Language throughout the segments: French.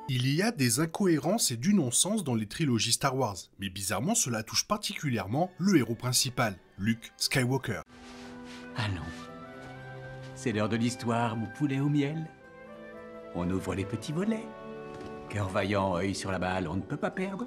Il y a des incohérences et du non-sens dans les trilogies Star Wars, mais bizarrement cela touche particulièrement le héros principal, Luke Skywalker. Allons. C'est l'heure de l'histoire, mon poulet au miel. On ouvre les petits volets. Cœur vaillant, œil sur la balle, on ne peut pas perdre.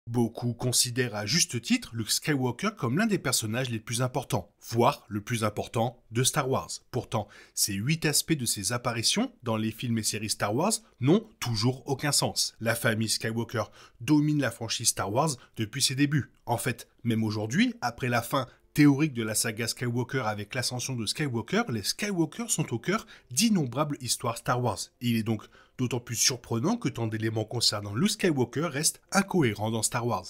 Beaucoup considèrent à juste titre Luke Skywalker comme l'un des personnages les plus importants, voire le plus important de Star Wars. Pourtant, ces 8 aspects de ses apparitions dans les films et séries Star Wars n'ont toujours aucun sens. La famille Skywalker domine la franchise Star Wars depuis ses débuts. En fait, même aujourd'hui, après la fin théorique de la saga Skywalker avec l'ascension de Skywalker, les Skywalker sont au cœur d'innombrables histoires Star Wars. Il est donc d'autant plus surprenant que tant d'éléments concernant Luke Skywalker restent incohérents dans Star Wars.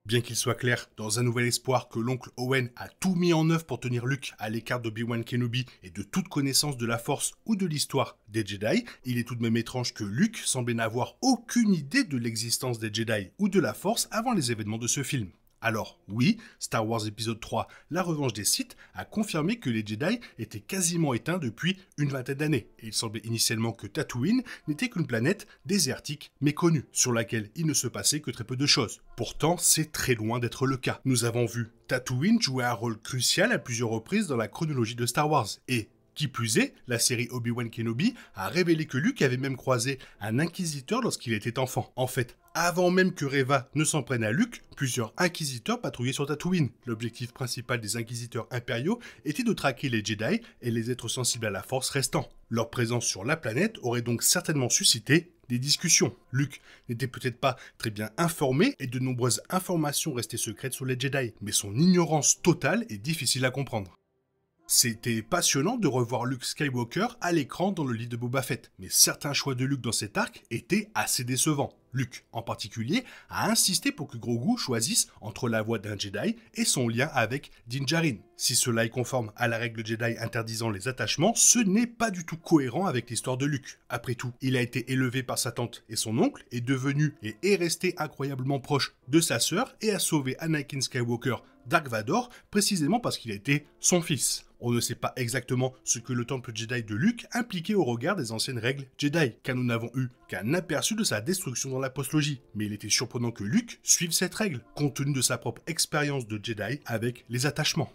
Bien qu'il soit clair, dans Un Nouvel Espoir, que l'oncle Owen a tout mis en œuvre pour tenir Luke à l'écart d'Obi-Wan Kenobi et de toute connaissance de la Force ou de l'histoire des Jedi, il est tout de même étrange que Luke semblait n'avoir aucune idée de l'existence des Jedi ou de la Force avant les événements de ce film. Alors, oui, Star Wars épisode 3, La Revanche des Sith, a confirmé que les Jedi étaient quasiment éteints depuis une vingtaine d'années. Et il semblait initialement que Tatooine n'était qu'une planète désertique méconnue, sur laquelle il ne se passait que très peu de choses. Pourtant, c'est très loin d'être le cas. Nous avons vu Tatooine jouer un rôle crucial à plusieurs reprises dans la chronologie de Star Wars. Et qui plus est, la série Obi-Wan Kenobi a révélé que Luke avait même croisé un inquisiteur lorsqu'il était enfant. En fait, avant même que Reva ne s'en prenne à Luke, plusieurs inquisiteurs patrouillaient sur Tatooine. L'objectif principal des inquisiteurs impériaux était de traquer les Jedi et les êtres sensibles à la Force restants. Leur présence sur la planète aurait donc certainement suscité des discussions. Luke n'était peut-être pas très bien informé et de nombreuses informations restaient secrètes sur les Jedi, mais son ignorance totale est difficile à comprendre. C'était passionnant de revoir Luke Skywalker à l'écran dans le lit de Boba Fett, mais certains choix de Luke dans cet arc étaient assez décevants. Luke, en particulier, a insisté pour que Grogu choisisse entre la voix d'un Jedi et son lien avec Din Djarin. Si cela est conforme à la règle Jedi interdisant les attachements, ce n'est pas du tout cohérent avec l'histoire de Luke. Après tout, il a été élevé par sa tante et son oncle, est devenu et est resté incroyablement proche de sa sœur et a sauvé Anakin Skywalker, Dark Vador, précisément parce qu'il était son fils. On ne sait pas exactement ce que le temple Jedi de Luke impliquait au regard des anciennes règles Jedi, car nous n'avons eu qu'un aperçu de sa destruction dans la postlogie. Mais il était surprenant que Luke suive cette règle, compte tenu de sa propre expérience de Jedi avec les attachements.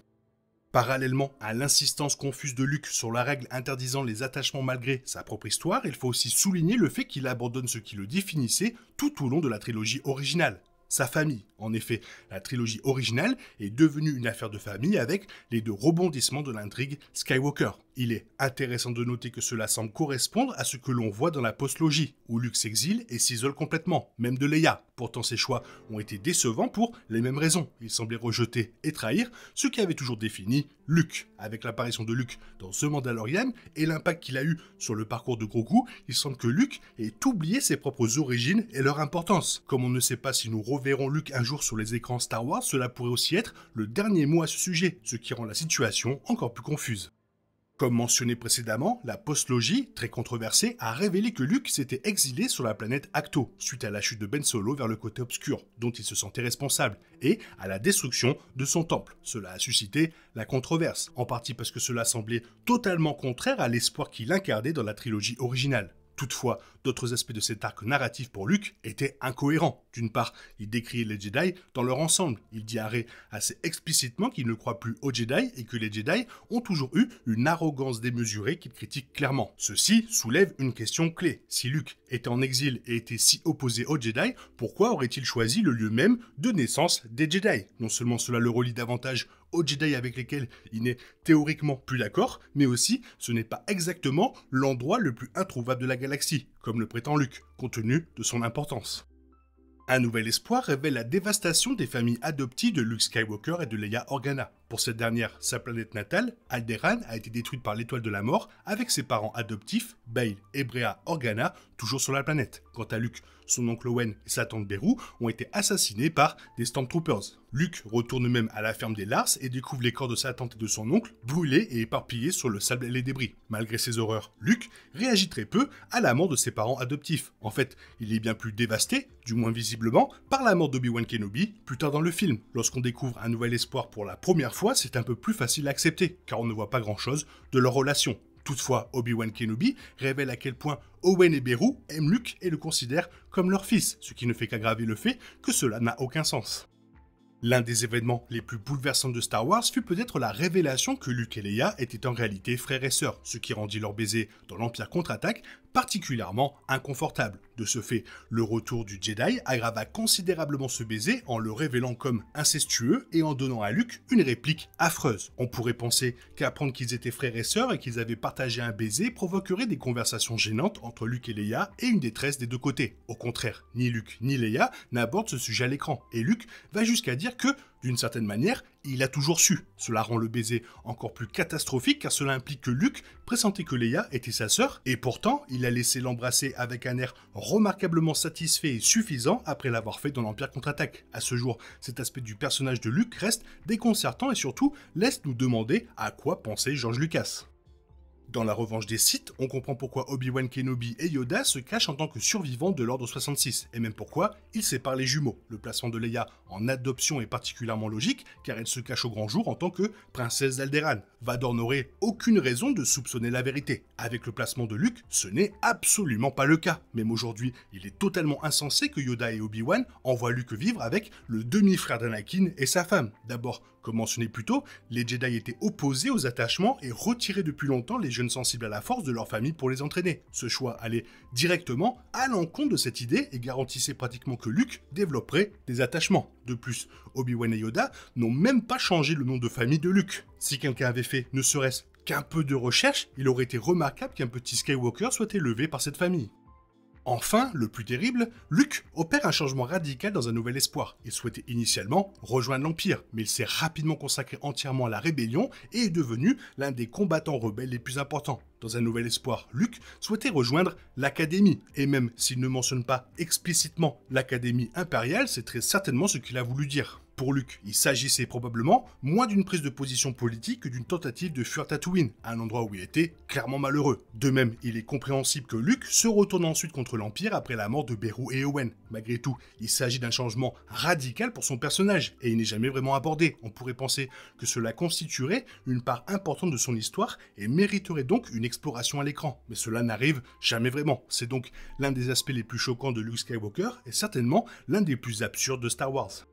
Parallèlement à l'insistance confuse de Luke sur la règle interdisant les attachements malgré sa propre histoire, il faut aussi souligner le fait qu'il abandonne ce qui le définissait tout au long de la trilogie originale. Sa famille. En effet, la trilogie originale est devenue une affaire de famille avec les 2 rebondissements de l'intrigue Skywalker. Il est intéressant de noter que cela semble correspondre à ce que l'on voit dans la postlogie, où Luke s'exile et s'isole complètement, même de Leia. Pourtant, ses choix ont été décevants pour les mêmes raisons. Il semblait rejeter et trahir ce qui avait toujours défini Luke. Avec l'apparition de Luke dans The Mandalorian et l'impact qu'il a eu sur le parcours de Grogu, il semble que Luke ait oublié ses propres origines et leur importance. Comme on ne sait pas si nous reverrons Luke un jour sur les écrans Star Wars, cela pourrait aussi être le dernier mot à ce sujet, ce qui rend la situation encore plus confuse. Comme mentionné précédemment, la postlogie, très controversée, a révélé que Luke s'était exilé sur la planète Ahch-To, suite à la chute de Ben Solo vers le côté obscur, dont il se sentait responsable, et à la destruction de son temple. Cela a suscité la controverse, en partie parce que cela semblait totalement contraire à l'espoir qu'il incarnait dans la trilogie originale. Toutefois, d'autres aspects de cet arc narratif pour Luke étaient incohérents. D'une part, il décrit les Jedi dans leur ensemble. Il dit assez explicitement qu'il ne croit plus aux Jedi et que les Jedi ont toujours eu une arrogance démesurée qu'il critique clairement. Ceci soulève une question clé. Si Luke était en exil et était si opposé aux Jedi, pourquoi aurait-il choisi le lieu même de naissance des Jedi? Non seulement cela le relie davantage aux Jedi avec lesquels il n'est théoriquement plus d'accord, mais aussi ce n'est pas exactement l'endroit le plus introuvable de la galaxie, comme le prétend Luke, compte tenu de son importance. Un Nouvel Espoir révèle la dévastation des familles adoptives de Luke Skywalker et de Leia Organa. Pour cette dernière, sa planète natale, Alderaan, a été détruite par l'étoile de la mort avec ses parents adoptifs, Bail et Breha Organa, toujours sur la planète. Quant à Luke, son oncle Owen et sa tante Beru ont été assassinés par des Stormtroopers. Luke retourne même à la ferme des Lars et découvre les corps de sa tante et de son oncle brûlés et éparpillés sur le sable et les débris. Malgré ces horreurs, Luke réagit très peu à la mort de ses parents adoptifs. En fait, il est bien plus dévasté, du moins visiblement, par la mort d'Obi-Wan Kenobi plus tard dans le film. Lorsqu'on découvre Un Nouvel Espoir pour la première fois, c'est un peu plus facile à accepter, car on ne voit pas grand-chose de leur relation. Toutefois, Obi-Wan Kenobi révèle à quel point Owen et Beru aiment Luke et le considèrent comme leur fils, ce qui ne fait qu'aggraver le fait que cela n'a aucun sens. L'un des événements les plus bouleversants de Star Wars fut peut-être la révélation que Luke et Leia étaient en réalité frères et sœurs, ce qui rendit leur baiser dans l'Empire contre-attaque particulièrement inconfortable. De ce fait, le retour du Jedi aggrava considérablement ce baiser en le révélant comme incestueux et en donnant à Luke une réplique affreuse. On pourrait penser qu'apprendre qu'ils étaient frères et sœurs et qu'ils avaient partagé un baiser provoquerait des conversations gênantes entre Luke et Leia et une détresse des deux côtés. Au contraire, ni Luke ni Leia n'abordent ce sujet à l'écran, et Luke va jusqu'à dire que, d'une certaine manière, il a toujours su. Cela rend le baiser encore plus catastrophique car cela implique que Luke pressentait que Leia était sa sœur et pourtant il a laissé l'embrasser avec un air remarquablement satisfait et suffisant après l'avoir fait dans l'Empire contre-attaque. À ce jour, cet aspect du personnage de Luke reste déconcertant et surtout laisse nous demander à quoi pensait George Lucas. Dans La Revanche des Sith, on comprend pourquoi Obi-Wan Kenobi et Yoda se cachent en tant que survivants de l'Ordre 66, et même pourquoi ils séparent les jumeaux. Le placement de Leia en adoption est particulièrement logique, car elle se cache au grand jour en tant que princesse d'Alderaan. Vador n'aurait aucune raison de soupçonner la vérité. Avec le placement de Luke, ce n'est absolument pas le cas. Même aujourd'hui, il est totalement insensé que Yoda et Obi-Wan envoient Luke vivre avec le demi-frère d'Anakin et sa femme. D'abord, comme mentionné plus tôt, les Jedi étaient opposés aux attachements et retiraient depuis longtemps les jeunes sensibles à la force de leur famille pour les entraîner. Ce choix allait directement à l'encontre de cette idée et garantissait pratiquement que Luke développerait des attachements. De plus, Obi-Wan et Yoda n'ont même pas changé le nom de famille de Luke. Si quelqu'un avait fait ne serait-ce qu'un peu de recherche, il aurait été remarquable qu'un petit Skywalker soit élevé par cette famille. Enfin, le plus terrible, Luke opère un changement radical dans Un Nouvel Espoir. Il souhaitait initialement rejoindre l'Empire, mais il s'est rapidement consacré entièrement à la rébellion et est devenu l'un des combattants rebelles les plus importants. Dans Un Nouvel Espoir, Luke souhaitait rejoindre l'Académie, et même s'il ne mentionne pas explicitement l'Académie impériale, c'est très certainement ce qu'il a voulu dire. Pour Luke, il s'agissait probablement moins d'une prise de position politique que d'une tentative de fuir Tatooine, un endroit où il était clairement malheureux. De même, il est compréhensible que Luke se retourne ensuite contre l'Empire après la mort de Beru et Owen. Malgré tout, il s'agit d'un changement radical pour son personnage, et il n'est jamais vraiment abordé. On pourrait penser que cela constituerait une part importante de son histoire et mériterait donc une exploration à l'écran. Mais cela n'arrive jamais vraiment. C'est donc l'un des aspects les plus choquants de Luke Skywalker et certainement l'un des plus absurdes de Star Wars.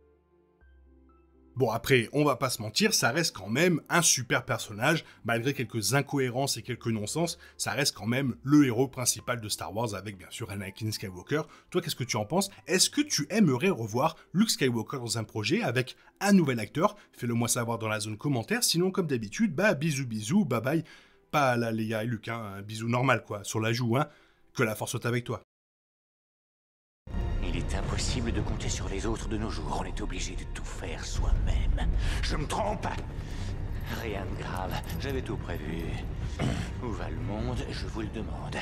Bon après, on va pas se mentir, ça reste quand même un super personnage, malgré quelques incohérences et quelques non-sens, ça reste quand même le héros principal de Star Wars avec bien sûr Anakin Skywalker. Toi, qu'est-ce que tu en penses? Est-ce que tu aimerais revoir Luke Skywalker dans un projet avec un nouvel acteur? Fais-le moi savoir dans la zone commentaire, sinon comme d'habitude, bisous bisous, bye bye. Pas la Leia et Luke, hein, un bisou normal quoi, sur la joue, hein. Que la force soit avec toi. Il est impossible de compter sur les autres de nos jours. On est obligé de tout faire soi-même. Je me trompe? Rien de grave. J'avais tout prévu. Où va le monde? Je vous le demande.